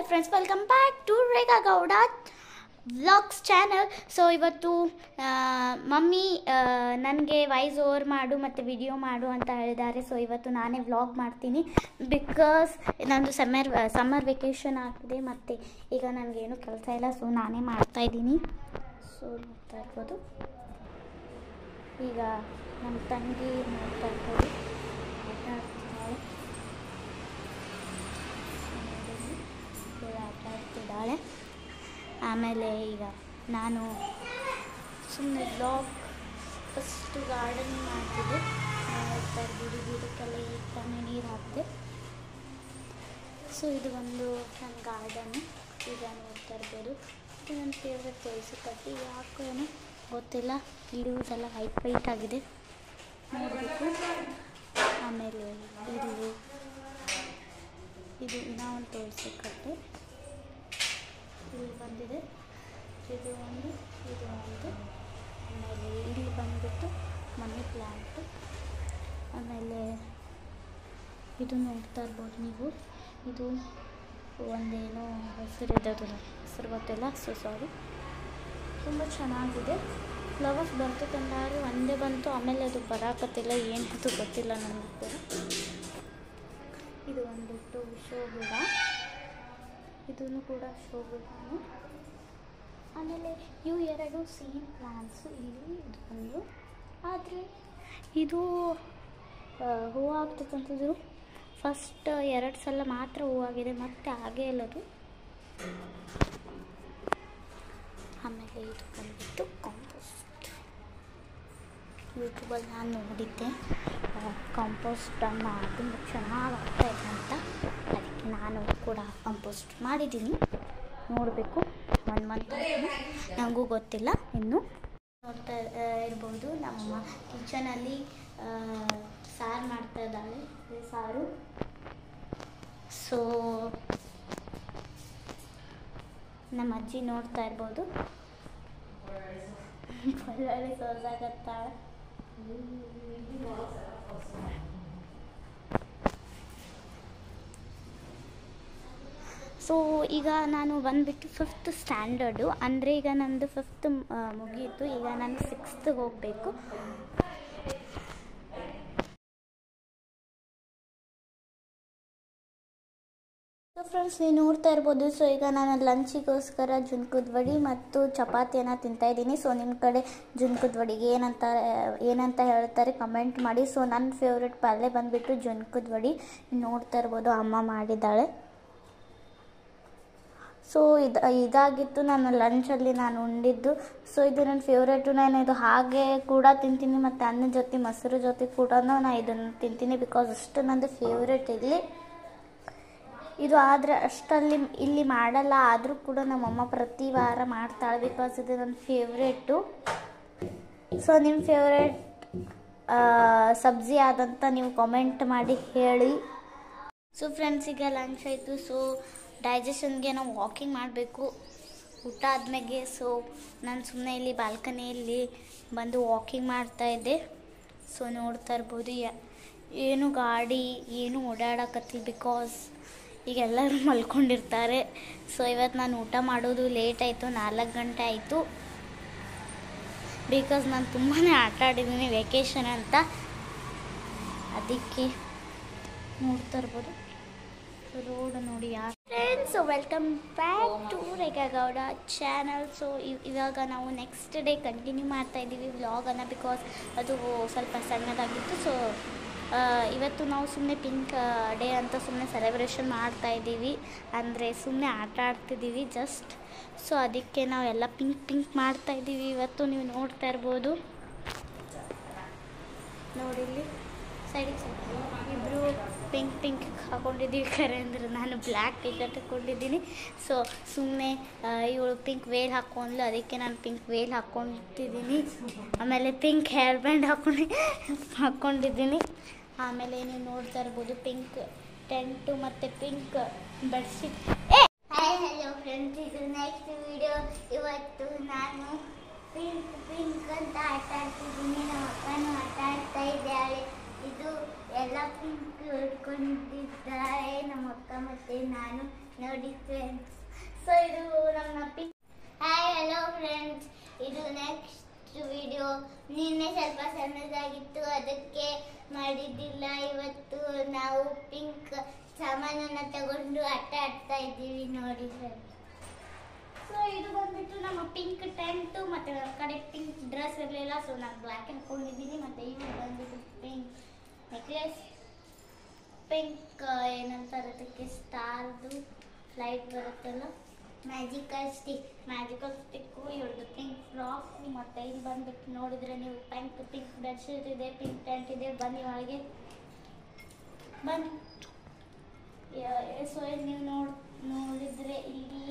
Friends, welcome back to Rekha Gowda vlogs channel. So ಇವತ್ತು mummy ನನಗೆ voice over ಮಾಡು ಮತ್ತು ವಿಡಿಯೋ ಮಾಡು ಅಂತ ಹೇಳಿದ್ದಾರೆ. ಸೊ ಇವತ್ತು ನಾನೇ ವ್ಲಾಗ್ ಮಾಡ್ತೀನಿ. ಬಿಕಾಸ್ ನಂದು ಸಮ್ಮರ್ ವೆಕೇಷನ್ ಆಗ್ತಿದೆ ಮತ್ತು ಈಗ ನನಗೇನು ಕೆಲಸ ಇಲ್ಲ. ಸೊ ನಾನೇ ಮಾಡ್ತಾಯಿದ್ದೀನಿ. ಸೊ ನೋಡ್ತಾ ಇರ್ಬೋದು, ಈಗ ನಮ್ಮ ತಂಗಿ ನೋಡ್ತಾ ಇರ್ಬೋದು ಆಟ ಆಡ್ತಿದ್ದಾಳೆ. ಆಮೇಲೆ ಈಗ ನಾನು ಸುಮ್ಮನೆ ಬ್ಲಾಗ್ ಫಸ್ಟು ಗಾರ್ಡನ್ ಮಾಡ್ತಿದ್ದೆ. ನೋಡ್ತಾ ಇರ್ಬೋದು, ಗಿಡಕ್ಕೆಲ್ಲ ಈಗ ತಾನೇ ನೀರು ಹಾಕಿದೆ. ಸೊ ಇದು ಒಂದು ನನ್ನ ಗಾರ್ಡನ್ನು. ಈಗ ನೋಡ್ತಾ ಇರ್ಬೋದು, ಇದು ನನ್ನ ಫೇವ್ರೆಟ್ ತುಳಸಿ ಕಟ್ಟಿ. ಯಾಕೋ ಏನೋ ಗೊತ್ತಿಲ್ಲ, ಲೀವ್ಸ್ ಎಲ್ಲ ವೈಟ್ ಆಗಿದೆ, ನೋಡಬೇಕು. ಆಮೇಲೆ ಇದು ಇನ್ನೂ ಒಂದು ತುಳಸಿ ಕಟ್ಟೆ ಇಲ್ಲಿ ಬಂದಿದೆ. ಇದು ಒಂದು ಆಮೇಲೆ ಇಲ್ಲಿ ಬಂದುಬಿಟ್ಟು ಮನಿ ಪ್ಲ್ಯಾಂಟು. ಆಮೇಲೆ ಇದು ನೋಡ್ತಾ ಇರ್ಬೋದು ನೀವು, ಇದು ಒಂದೇನೋ ಹೆಸರು ಗೊತ್ತಿಲ್ಲ, ಸೊ ಸಾರಿ. ತುಂಬ ಚೆನ್ನಾಗಿದೆ. ಫ್ಲವರ್ಸ್ ಬಂತು ಕಂಡಾರು ಒಂದೇ ಬಂತು, ಆಮೇಲೆ ಅದು ಬರಾಕತ್ತಿಲ್ಲ, ಏನಿದು ಗೊತ್ತಿಲ್ಲ ನನಗೂ ಕೂಡ. ಇದು ಒಂದಿಟ್ಟು ಶೋ ಗಿಡ, ಇದನ್ನು ಕೂಡ ಶೋ ಗಿಡನು. ಆಮೇಲೆ ಇವು ಎರಡು ಸೇಮ್ ಪ್ಲಾಂಟ್ಸು. ಇಲ್ಲಿ ಇದು ಒಂದು, ಆದರೆ ಇದು ಹೂವು ಆಗ್ತಕ್ಕಂಥದ್ದು ಫಸ್ಟ್ 2 ಸಲ ಮಾತ್ರ ಹೂವಾಗಿದೆ, ಮತ್ತೆ ಹಾಗೇ ಇಲ್ಲದು. ಆಮೇಲೆ ಇದು ಬಂದ್ಬಿಟ್ಟು ಕಾಂಪೋಸ್ಟ್. ಯೂಟ್ಯೂಬಲ್ಲಿ ನಾನು ನೋಡಿದ್ದೆ ಕಾಂಪೋಸ್ಟನ್ನು ತುಂಬ ಚೆನ್ನಾಗಿ ಆಗ್ತಾಯಿದೆ ಅಂತ, ಅದಕ್ಕೆ ನಾನು ಕೂಡ ಕಾಂಪೋಸ್ಟ್ ಮಾಡಿದ್ದೀನಿ. ನೋಡಬೇಕು, 1 ಮಂತ್ ನನಗೂ ಗೊತ್ತಿಲ್ಲ ಇನ್ನು. ನೋಡ್ತಾ ಇರ್ಬೋದು, ನಮ್ಮ ಕಿಚನಲ್ಲಿ ಸಾರು ಮಾಡ್ತಾ ಇದ್ದಾಳೆ, ಸಾರು. ಸೊ ನಮ್ಮ ಅಜ್ಜಿ ನೋಡ್ತಾ ಇರ್ಬೋದು, ಒಳ್ಳೊಳ್ಳೆ ಸೋಸಾಗತ್ತಾಳೆ. ಸೊ ಈಗ ನಾನು ಬಂದುಬಿಟ್ಟು 5th ಸ್ಟ್ಯಾಂಡರ್ಡು, ಅಂದರೆ ಈಗ ನಂದು 5th ಮುಗಿಯಿತು. ಈಗ ನಾನು 6th ಹೋಗಬೇಕು. ಸೊ ಫ್ರೆಂಡ್ಸ್, ನೀವು ನೋಡ್ತಾ ಇರ್ಬೋದು. ಸೊ ಈಗ ನಾನು ಲಂಚಿಗೋಸ್ಕರ ಜುನ್ಕದ ವಡಿ ಮತ್ತು ಚಪಾತಿಯನ್ನು ತಿಂತಾಯಿದ್ದೀನಿ. ಸೊ ನಿಮ್ಮ ಕಡೆ ಜುನ್ಕದ ವಡಿಗೆ ಏನಂತ ಹೇಳ್ತಾರೆ ಕಮೆಂಟ್ ಮಾಡಿ. ಸೊ ನನ್ನ ಫೇವ್ರೆಟ್ ಪಲ್ಯ ಬಂದುಬಿಟ್ಟು ಜುನ್ಕದ ವಡಿ. ನೋಡ್ತಾ ಇರ್ಬೋದು, ಅಮ್ಮ ಮಾಡಿದ್ದಾಳೆ. ಸೊ ಇದಾಗಿತ್ತು ನನ್ನ ಲಂಚಲ್ಲಿ ನಾನು ಉಂಡಿದ್ದು. ಸೊ ಇದು ನನ್ನ ಫೇವ್ರೇಟು. ನಾನು ಇದು ಹಾಗೆ ಕೂಡ ತಿಂತೀನಿ, ಮತ್ತು ಅನ್ನದ ಜೊತೆ ಮೊಸರು ಜೊತೆ ಕೂಡ ನಾನು ಇದನ್ನು ತಿಂತೀನಿ. ಬಿಕಾಸ್ ಅಷ್ಟು ನಂದು ಫೇವ್ರೇಟ್ ಇದು. ಆದರೆ ಅಷ್ಟಲ್ಲಿ ಇಲ್ಲಿ ಮಾಡಲ್ಲ, ಆದರೂ ಕೂಡ ನಮ್ಮಮ್ಮ ಪ್ರತಿ ವಾರ ಮಾಡ್ತಾಳೆ, ಬಿಕಾಸ್ ಇದು ನನ್ನ ಫೇವ್ರೇಟು. ಸೊ ನಿಮ್ಮ ಫೇವ್ರೇಟ್ ಸಬ್ಜಿ ಆದಂತ ನೀವು ಕಾಮೆಂಟ್ ಮಾಡಿ ಹೇಳಿ. ಸೊ ಫ್ರೆಂಡ್ಸ್, ಈಗ ಲಂಚ್ ಆಯಿತು. ಸೊ ಡೈಜೆಷನ್ಗೆ ನಾವು ವಾಕಿಂಗ್ ಮಾಡಬೇಕು ಊಟ ಆದಮೇಲೆ. ಸೊ ನಾನು ಸುಮ್ಮನೆ ಇಲ್ಲಿ ಬಾಲ್ಕನಿಯಲ್ಲಿ ಬಂದು ವಾಕಿಂಗ್ ಮಾಡ್ತಾಯಿದ್ದೆ. ಸೊ ನೋಡ್ತಾ ಇರ್ಬೋದು, ಏನು ಗಾಡಿ ಏನು ಓಡಾಡಕತ್ತಿಲ್ಲ, ಬಿಕಾಸ್ ಈಗ ಎಲ್ಲರೂ ಮಲ್ಕೊಂಡಿರ್ತಾರೆ. ಸೊ ಇವತ್ತು ನಾನು ಊಟ ಮಾಡೋದು ಲೇಟ್ ಆಯಿತು, 4 ಗಂಟೆ ಆಯಿತು. ಬಿಕಾಸ್ ನಾನು ತುಂಬಾ ಆಟ ಆಡಿದ್ದೀನಿ ವೆಕೇಷನ್ ಅಂತ, ಅದಕ್ಕೆ. ನೋಡ್ತಾ ಇರ್ಬೋದು ರೋಡ್ ನೋಡಿ ಯಾರು. Friends, welcome back to Rekha Gowda channel. So ಇವಾಗ ನಾವು ನೆಕ್ಸ್ಟ್ ಡೇ ಕಂಟಿನ್ಯೂ ಮಾಡ್ತಾಯಿದ್ದೀವಿ ವ್ಲಾಗನ್ನು, ಬಿಕಾಸ್ ಅದು ಸ್ವಲ್ಪ ಸಣ್ಣದಾಗಿತ್ತು. ಸೊ ಇವತ್ತು ನಾವು ಸುಮ್ಮನೆ ಪಿಂಕ್ ಡೇ ಅಂತ ಸುಮ್ಮನೆ ಸೆಲೆಬ್ರೇಷನ್ ಮಾಡ್ತಾಯಿದ್ದೀವಿ, ಅಂದರೆ ಸುಮ್ಮನೆ ಆಟ ಆಡ್ತಿದ್ದೀವಿ ಜಸ್ಟ್. ಸೊ ಅದಕ್ಕೆ ನಾವೆಲ್ಲ ಪಿಂಕ್ ಮಾಡ್ತಾಯಿದ್ದೀವಿ ಇವತ್ತು. ನೀವು ನೋಡ್ತಾ ಇರ್ಬೋದು ನೋಡಿ, ಇಲ್ಲಿ ಸೈಡಿಗೆ ಇಬ್ಬರು ಪಿಂಕ್ ಹಾಕ್ಕೊಂಡಿದ್ದೀವಿ. ಖರೆ ಅಂದರೆ ನಾನು ಬ್ಲ್ಯಾಕ್ ಟಿ ಶರ್ಟ್ ಹಾಕ್ಕೊಂಡಿದ್ದೀನಿ. ಸೊ ಸುಮ್ಮನೆ ಇವಳು ಪಿಂಕ್ ವೇಲ್ ಹಾಕ್ಕೊಂಡ್ಲು, ಅದಕ್ಕೆ ನಾನು ಪಿಂಕ್ ವೇಲ್ ಹಾಕ್ಕೊತಿದ್ದೀನಿ. ಆಮೇಲೆ ಪಿಂಕ್ ಹೇರ್ ಬ್ಯಾಂಡ್ ಹಾಕ್ಕೊಂಡಿದ್ದೀನಿ. ಆಮೇಲೆ ನೀವು ನೋಡ್ತಾ ಇರ್ಬೋದು ಪಿಂಕ್ ಟೆಂಟು ಮತ್ತು pink bedsheet. Hi hello friends, ಇದು ನೆಕ್ಸ್ಟ್ ವಿಡಿಯೋ. ಇವತ್ತು ನಾನು ಪಿಂಕ್ ಅಂತ ಆಟ ಆಡ್ತಿದ್ದೀನಿ, ನಮ್ಮ ಅಕ್ಕನೂ ಆಟ ಆಡ್ತಾ ಇದ್ದಾಳೆ. ಇದು ಎಲ್ಲ ಪಿಂಕ್ ಹಿಡ್ಕೊಂಡಿದ್ದಾರೆ ನಮ್ಮ ಅಕ್ಕ ಮತ್ತು ನಾನು. ನೋಡಿ ಫ್ರೆಂಡ್ಸ್, ಸೊ ಇದು ನಮ್ಮ ಪಿಂಕ್. ಹಾಯ್ ಹಲೋ ಫ್ರೆಂಡ್ಸ್, ಇದು ನೆಕ್ಸ್ಟ್ ವಿಡಿಯೋ. ನಿನ್ನೆ ಸ್ವಲ್ಪ ಸಣ್ಣದಾಗಿತ್ತು, ಅದಕ್ಕೆ ಮಾಡಿದ್ದಿಲ್ಲ. ಇವತ್ತು ನಾವು ಪಿಂಕ್ ಸಾಮಾನನ್ನ ತಗೊಂಡು ಆಟ ಆಡ್ತಾ ಇದ್ದೀವಿ ನೋಡಿ ಫ್ರೆಂಡ್ಸ್. ಸೊ ಇದು ಬಂದ್ಬಿಟ್ಟು ನಮ್ಮ ಪಿಂಕ್ ಟೆಂಟು, ಮತ್ತು ನಮ್ಮ ಕಡೆ ಪಿಂಕ್ ಡ್ರೆಸ್ ಇರಲಿಲ್ಲ, ಸೊ ನಾನು ಬ್ಲ್ಯಾಕ್ ಹಾಕೊಂಡಿದ್ದೀನಿ. ಮತ್ತು ಇವು ಬಂದ್ಬಿಟ್ಟು ಪಿಂಕ್ ನೆಕ್ಲೆಸ್, ಪಿಂಕ್ ಏನಂತಾರೆ ಅದಕ್ಕೆ ಸ್ಟಾರ್ದು ಲೈಟ್ ಬರುತ್ತಲ್ಲ, ಮ್ಯಾಜಿಕಲ್ ಸ್ಟಿಕ್ಕು, ಇವ್ರದ್ದು ಪಿಂಕ್ ಫ್ರಾಕು. ಮತ್ತು ಇಲ್ಲಿ ಬಂದ್ಬಿಟ್ಟು ನೋಡಿದರೆ ನೀವು ಪಿಂಕ್ ಬೆಡ್ಶೀಟ್ ಇದೆ, ಪಿಂಕ್ ಟೆಂಟ್ ಇದೆ. ಬನ್ನಿ ಒಳಗೆ ಬನ್ನಿ. ಸೊ ನೀವು ನೋಡಿದರೆ ಇಲ್ಲಿ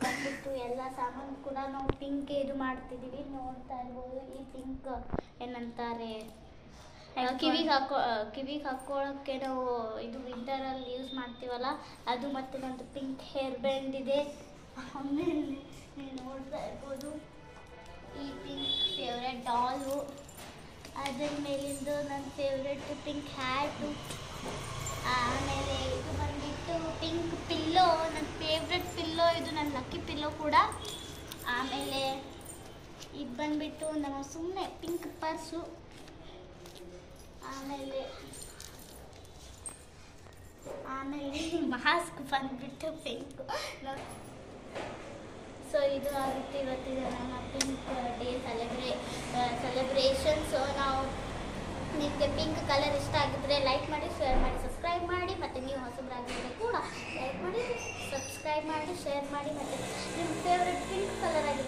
ಬಂದ್ಬಿಟ್ಟು ಎಲ್ಲ ಸಾಮಾನು ಕೂಡ ನಾವು ಪಿಂಕ್ ಇದು ಮಾಡ್ತಿದ್ದೀವಿ. ನೋಡ್ತಾ ಇರ್ಬೋದು, ಈ ಪಿಂಕ್ ಏನಂತಾರೆ ಕಿವಿಗೆ ಹಾಕೊಳ್ಳೋಕ್ಕೆ ನಾವು ಇದು ವಿಂಟರಲ್ಲಿ ಯೂಸ್ ಮಾಡ್ತೀವಲ್ಲ ಅದು. ಮತ್ತು ನಂದು ಪಿಂಕ್ ಹೇರ್ ಬ್ಯಾಂಡ್ ಇದೆ. ಆಮೇಲೆ ನೀವು ನೋಡ್ತಾ ಇರ್ಬೋದು ಈ ಪಿಂಕ್ ಫೇವ್ರೆಟ್ ಡಾಲು, ಅದರ ಮೇಲಿಂದು ನನ್ನ ಫೇವ್ರೆಟ್ ಪಿಂಕ್ ಹ್ಯಾಟು. ಆಮೇಲೆ ಇದು ಬಂದ್ಬಿಟ್ಟು ಪಿಂಕ್ ಪಿಲ್ಲೋ, ನನ್ನ ಫೇವ್ರೆಟ್ ಪಿಲ್ಲೋ, ಇದು ನನ್ನ ಲಕ್ಕಿ ಪಿಲ್ಲೋ ಕೂಡ. ಆಮೇಲೆ ಇದು ಬಂದ್ಬಿಟ್ಟು ನಮ್ಮ ಸುಮ್ಮನೆ ಪಿಂಕ್ ಪರ್ಸು. ಆಮೇಲೆ ಮಾಸ್ಕ್ ಬಂದ್ಬಿಟ್ಟು ಪಿಂಕ್. ಸೊ ಇದು ಆಗುತ್ತೆ ಇವತ್ತಿದೆ ನಮ್ಮ ಪಿಂಕ್ ಡೇ ಸೆಲೆಬ್ರೇಷನ್. ಸೊ ನಿಮಗೆ ಪಿಂಕ್ ಕಲರ್ ಇಷ್ಟ ಆಗಿದ್ರೆ ಲೈಕ್ ಮಾಡಿ, ಶೇರ್ ಮಾಡಿ, ಸಬ್ಸ್ಕ್ರೈಬ್ ಮಾಡಿ. ಮತ್ತು ನೀವು ಹೊಸಬರಾಗಿದ್ದರೆ ಕೂಡ ಲೈಕ್ ಮಾಡಿ, ಸಬ್ಸ್ಕ್ರೈಬ್ ಮಾಡಿ, ಶೇರ್ ಮಾಡಿ. ಮತ್ತು ನಿಮ್ಮ ಫೇವ್ರೆಟ್ ಪಿಂಕ್ ಕಲರ್ ಆಗಿರುತ್ತೆ.